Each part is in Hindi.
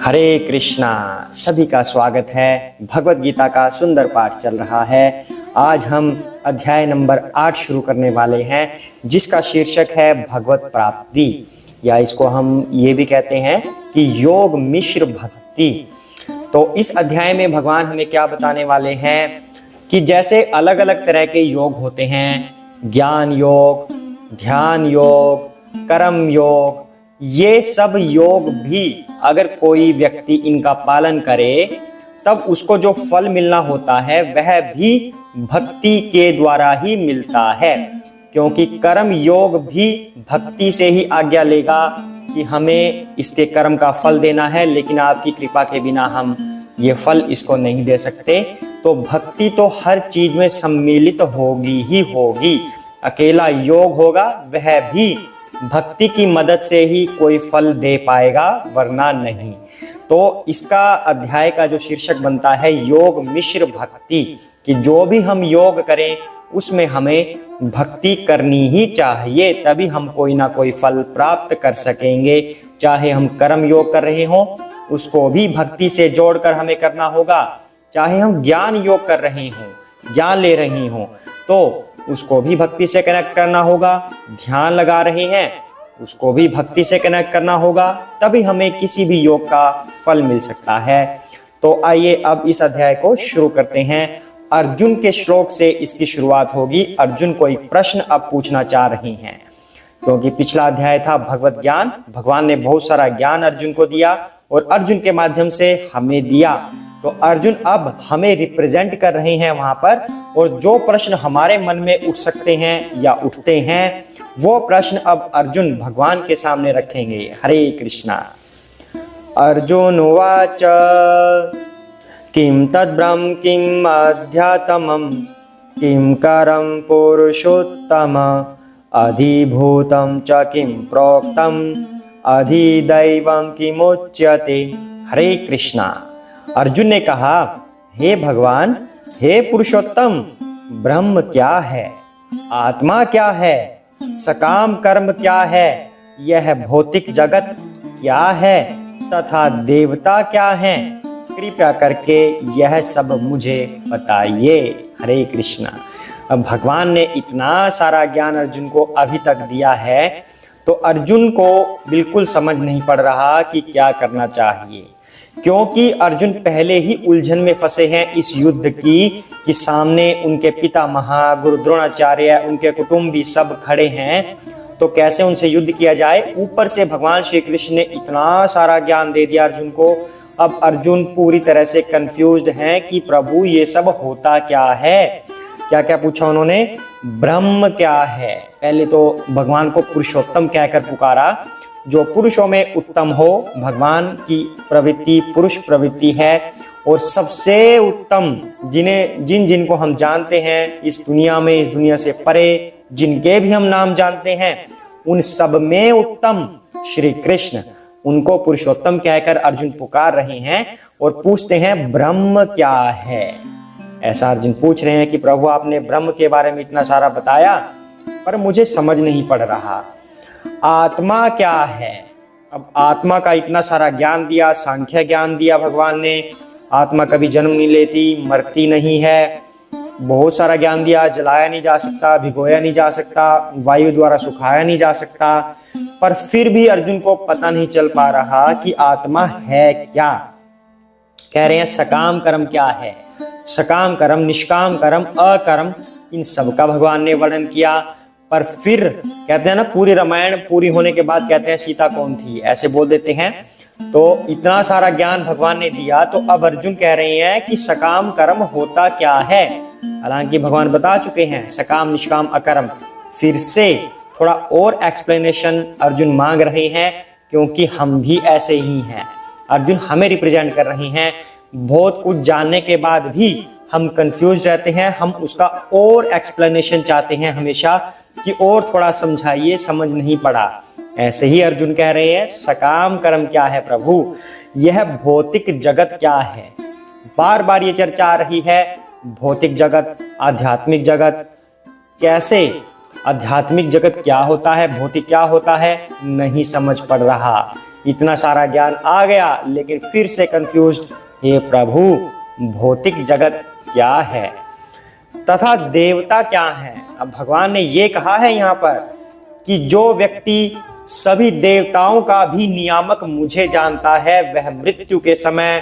हरे कृष्णा। सभी का स्वागत है। भगवत गीता का सुंदर पाठ चल रहा है। आज हम अध्याय नंबर 8 शुरू करने वाले हैं, जिसका शीर्षक है भगवत प्राप्ति, या इसको हम ये भी कहते हैं कि योग मिश्र भक्ति। तो इस अध्याय में भगवान हमें क्या बताने वाले हैं कि जैसे अलग अलग तरह के योग होते हैं, ज्ञान योग, ध्यान योग, कर्म योग, ये सब योग भी अगर कोई व्यक्ति इनका पालन करे तब उसको जो फल मिलना होता है वह भी भक्ति के द्वारा ही मिलता है। क्योंकि कर्म योग भी भक्ति से ही आज्ञा लेगा कि हमें इसके कर्म का फल देना है, लेकिन आपकी कृपा के बिना हम ये फल इसको नहीं दे सकते। तो भक्ति तो हर चीज में सम्मिलित होगी ही होगी। अकेला योग होगा वह भी भक्ति की मदद से ही कोई फल दे पाएगा, वरना नहीं। तो इसका अध्याय का जो शीर्षक बनता है योग मिश्र भक्ति, कि जो भी हम योग करें उसमें हमें भक्ति करनी ही चाहिए, तभी हम कोई ना कोई फल प्राप्त कर सकेंगे। चाहे हम कर्म योग कर रहे हों उसको भी भक्ति से जोड़कर हमें करना होगा, चाहे हम ज्ञान योग कर रहे हों, ज्ञान ले रहे हों तो उसको भी भक्ति से कनेक्ट करना होगा, ध्यान लगा रहे हैं उसको भी भक्ति से कनेक्ट करना होगा, तभी हमें किसी भी योग का फल मिल सकता है। तो आइए अब इस अध्याय को शुरू करते हैं। अर्जुन के श्लोक से इसकी शुरुआत होगी। अर्जुन कोई प्रश्न अब पूछना चाह रहे हैं, क्योंकि पिछला अध्याय था भगवत ज्ञान। भगवान ने बहुत सारा ज्ञान अर्जुन को दिया और अर्जुन के माध्यम से हमें दिया। तो अर्जुन अब हमें रिप्रेजेंट कर रहे हैं वहां पर, और जो प्रश्न हमारे मन में उठ सकते हैं या उठते हैं वो प्रश्न अब अर्जुन भगवान के सामने रखेंगे। हरे कृष्णा। अर्जुन उवाच किम तद्ब्रह्म किम अध्यात्मम् किम करम पुरुषोत्तम अधिभूतं च किम प्रोक्तम अधिदैवं किमुच्यते। हरे कृष्णा। अर्जुन ने कहा, हे भगवान, हे पुरुषोत्तम, ब्रह्म क्या है, आत्मा क्या है, सकाम कर्म क्या है, यह भौतिक जगत क्या है तथा देवता क्या है, कृपया करके यह सब मुझे बताइए। हरे कृष्णा। अब भगवान ने इतना सारा ज्ञान अर्जुन को अभी तक दिया है, तो अर्जुन को बिल्कुल समझ नहीं पड़ रहा कि क्या करना चाहिए, क्योंकि अर्जुन पहले ही उलझन में फंसे हैं इस युद्ध की, कि सामने उनके पिता गुरु द्रोणाचार्य, उनके कुटुंबी सब खड़े हैं, तो कैसे उनसे युद्ध किया जाए। ऊपर से भगवान श्री कृष्ण ने इतना सारा ज्ञान दे दिया अर्जुन को। अब अर्जुन पूरी तरह से कंफ्यूज्ड हैं कि प्रभु ये सब होता क्या है। क्या क्या पूछा उन्होंने, ब्रह्म क्या है। पहले तो भगवान को पुरुषोत्तम कहकर पुकारा, जो पुरुषों में उत्तम हो। भगवान की प्रवृत्ति पुरुष प्रवृत्ति है, और सबसे उत्तम जिनको हम जानते हैं इस दुनिया में, इस दुनिया से परे जिनके भी हम नाम जानते हैं, उन सब में उत्तम श्री कृष्ण, उनको पुरुषोत्तम कहकर अर्जुन पुकार रहे हैं और पूछते हैं ब्रह्म क्या है। ऐसा अर्जुन पूछ रहे हैं कि प्रभु आपने ब्रह्म के बारे में इतना सारा बताया, पर मुझे समझ नहीं पड़ रहा, आत्मा क्या है। अब आत्मा का इतना सारा ज्ञान दिया, सांख्य ज्ञान दिया भगवान ने, आत्मा कभी जन्म नहीं लेती, मरती नहीं है, बहुत सारा ज्ञान दिया, जलाया नहीं जा सकता, भिगोया नहीं जा सकता, वायु द्वारा सुखाया नहीं जा सकता, पर फिर भी अर्जुन को पता नहीं चल पा रहा कि आत्मा है क्या। कह रहे हैं सकाम कर्म क्या है, सकाम कर्म, निष्काम कर्म, अकर्म, इन सब का भगवान ने वर्णन किया। पर फिर कहते हैं ना, पूरी रामायण पूरी होने के बाद कहते हैं सीता कौन थी, ऐसे बोल देते हैं। तो इतना सारा ज्ञान भगवान ने दिया, तो अब अर्जुन कह रहे हैं कि सकाम कर्म होता क्या है। हालांकि भगवान बता चुके हैं सकाम निष्काम अकर्म, फिर से थोड़ा और एक्सप्लेनेशन अर्जुन मांग रहे हैं, क्योंकि हम भी ऐसे ही हैं। अर्जुन हमें रिप्रेजेंट कर रहे हैं। बहुत कुछ जानने के बाद भी हम कंफ्यूज रहते हैं, हम उसका और एक्सप्लेनेशन चाहते हैं हमेशा, कि और थोड़ा समझाइए, समझ नहीं पड़ा। ऐसे ही अर्जुन कह रहे हैं सकाम कर्म क्या है प्रभु, यह भौतिक जगत क्या है। बार बार ये चर्चा आ रही है, भौतिक जगत, आध्यात्मिक जगत। कैसे आध्यात्मिक जगत क्या होता है, भौतिक क्या होता है, नहीं समझ पड़ रहा। इतना सारा ज्ञान आ गया, लेकिन फिर से कंफ्यूज्ड, हे प्रभु भौतिक जगत क्या है तथा देवता क्या है। अब भगवान ने ये कहा है यहाँ पर कि जो व्यक्ति सभी देवताओं का भी नियामक मुझे जानता है, वह मृत्यु के समय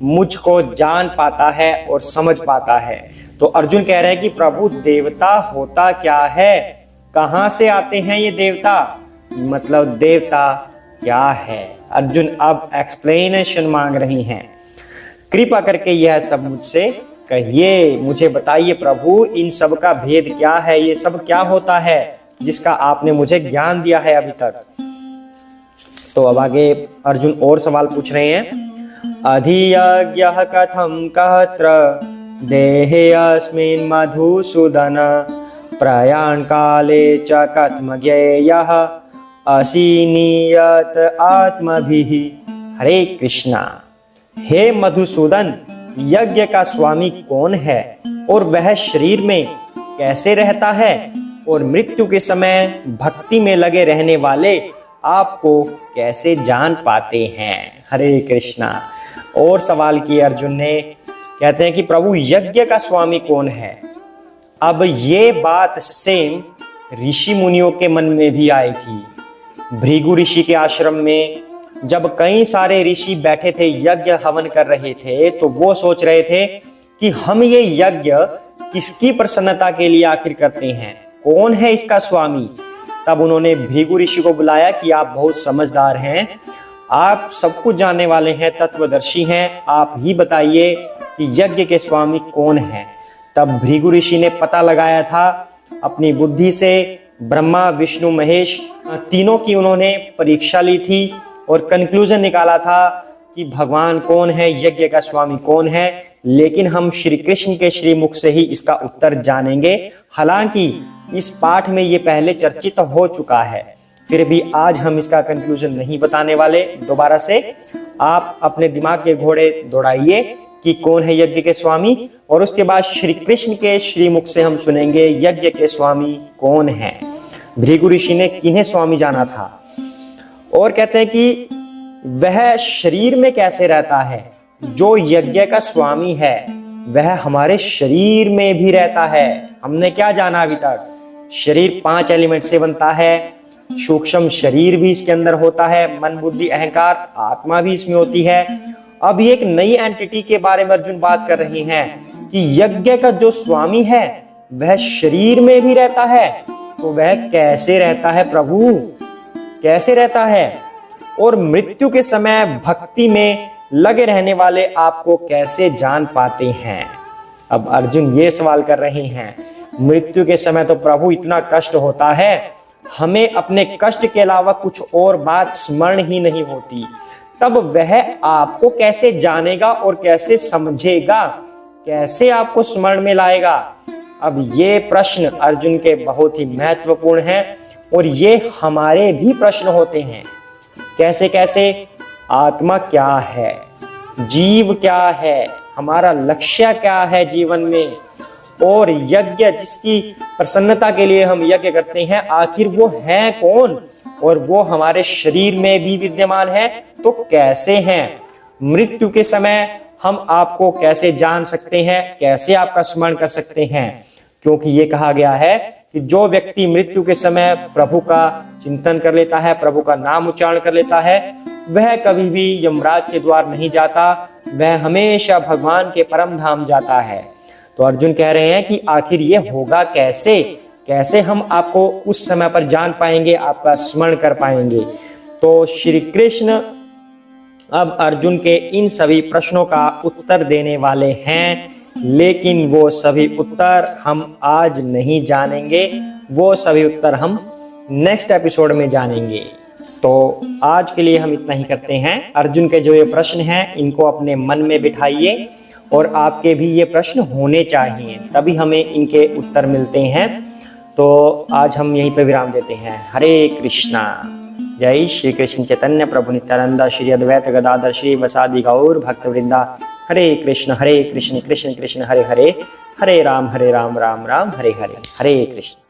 मुझको जान पाता है और समझ पाता है। तो अर्जुन कह रहे हैं कि प्रभु देवता होता क्या है, कहां से आते हैं ये देवता, मतलब देवता क्या है। अर्जुन अब एक्सप्लेनेशन मांग रही हैं, कृपा करके यह सब मुझसे कहिए, मुझे बताइए प्रभु इन सब का भेद क्या है, ये सब क्या होता है जिसका आपने मुझे ज्ञान दिया है अभी तक। तो अब आगे अर्जुन और सवाल पूछ रहे हैं। अधियज्ञः कथं कहत्र देहे अस्मिन् मधुसूदन प्रयाण काले च कथम ज्ञेयः असीनियत आत्मभिः। हरे कृष्णा। हे मधुसूदन, यज्ञ का स्वामी कौन है और वह शरीर में कैसे रहता है, और मृत्यु के समय भक्ति में लगे रहने वाले आपको कैसे जान पाते हैं। हरे कृष्णा। और सवाल किए अर्जुन ने, कहते हैं कि प्रभु यज्ञ का स्वामी कौन है। अब ये बात सेम ऋषि मुनियों के मन में भी आई थी। भृगु ऋषि के आश्रम में जब कई सारे ऋषि बैठे थे, यज्ञ हवन कर रहे थे, तो वो सोच रहे थे कि हम ये यज्ञ किसकी प्रसन्नता के लिए आखिर करते हैं, कौन है इसका स्वामी। तब उन्होंने भृगु ऋषि को बुलाया कि आप बहुत समझदार हैं, आप सब कुछ जानने वाले हैं, तत्वदर्शी हैं, आप ही बताइए कि यज्ञ के स्वामी कौन है। तब भृगु ऋषि ने पता लगाया था अपनी बुद्धि से, ब्रह्मा विष्णु महेश तीनों की उन्होंने परीक्षा ली थी और कंक्लूजन निकाला था कि भगवान कौन है, यज्ञ का स्वामी कौन है। लेकिन हम श्री कृष्ण के श्रीमुख से ही इसका उत्तर जानेंगे। हालांकि इस पाठ में ये पहले चर्चित हो चुका है, फिर भी आज हम इसका कंक्लूजन नहीं बताने वाले। दोबारा से आप अपने दिमाग के घोड़े दौड़ाइए कि कौन है यज्ञ के स्वामी, और उसके बाद श्री कृष्ण के श्रीमुख से हम सुनेंगे यज्ञ के स्वामी कौन है, भृगु ऋषि ने किन्हें स्वामी जाना था। और कहते हैं कि वह शरीर में कैसे रहता है, जो यज्ञ का स्वामी है वह हमारे शरीर में भी रहता है। हमने क्या जाना अभी तक, शरीर 5 एलिमेंट से बनता है, सूक्ष्म शरीर भी इसके अंदर होता है, मन बुद्धि अहंकार आत्मा भी इसमें होती है। अब एक नई एंटिटी के बारे में अर्जुन बात कर रही हैं कि यज्ञ का जो स्वामी है वह शरीर में भी रहता है। तो वह कैसे रहता है प्रभु, कैसे रहता है, और मृत्यु के समय भक्ति में लगे रहने वाले आपको कैसे जान पाते हैं। अब अर्जुन ये सवाल कर रहे हैं, मृत्यु के समय तो प्रभु इतना कष्ट होता है, हमें अपने कष्ट के अलावा कुछ और बात स्मरण ही नहीं होती, तब वह आपको कैसे जानेगा और कैसे समझेगा, कैसे आपको स्मरण में लाएगा। अब ये प्रश्न अर्जुन के बहुत ही महत्वपूर्ण हैं और ये हमारे भी प्रश्न होते हैं। कैसे कैसे, आत्मा क्या है, जीव क्या है, हमारा लक्ष्य क्या है जीवन में, और यज्ञ जिसकी प्रसन्नता के लिए हम यज्ञ करते हैं आखिर वो है कौन, और वो हमारे शरीर में भी विद्यमान है तो कैसे हैं। मृत्यु के समय हम आपको कैसे जान सकते हैं, कैसे आपका स्मरण कर सकते हैं, क्योंकि ये कहा गया है कि जो व्यक्ति मृत्यु के समय प्रभु का चिंतन कर लेता है, प्रभु का नाम उच्चारण कर लेता है, वह कभी भी यमराज के द्वार नहीं जाता, वह हमेशा भगवान के परम धाम जाता है। तो अर्जुन कह रहे हैं कि आखिर ये होगा कैसे, कैसे हम आपको उस समय पर जान पाएंगे, आपका स्मरण कर पाएंगे। तो श्री कृष्ण अब अर्जुन के इन सभी प्रश्नों का उत्तर देने वाले हैं, लेकिन वो सभी उत्तर हम आज नहीं जानेंगे, वो सभी उत्तर हम नेक्स्ट एपिसोड में जानेंगे। तो आज के लिए हम इतना ही करते हैं। अर्जुन के जो ये प्रश्न हैं इनको अपने मन में बिठाइए, और आपके भी ये प्रश्न होने चाहिए, तभी हमें इनके उत्तर मिलते हैं। तो आज हम यहीं पे विराम देते हैं। हरे कृष्णा। जय श्री कृष्ण चैतन्य प्रभु नित्यानंद श्री अद्वैत गदाधर श्री वसादि गौर भक्त वृंदा। हरे कृष्ण कृष्ण कृष्ण हरे हरे, हरे राम राम राम हरे हरे, हरे कृष्ण।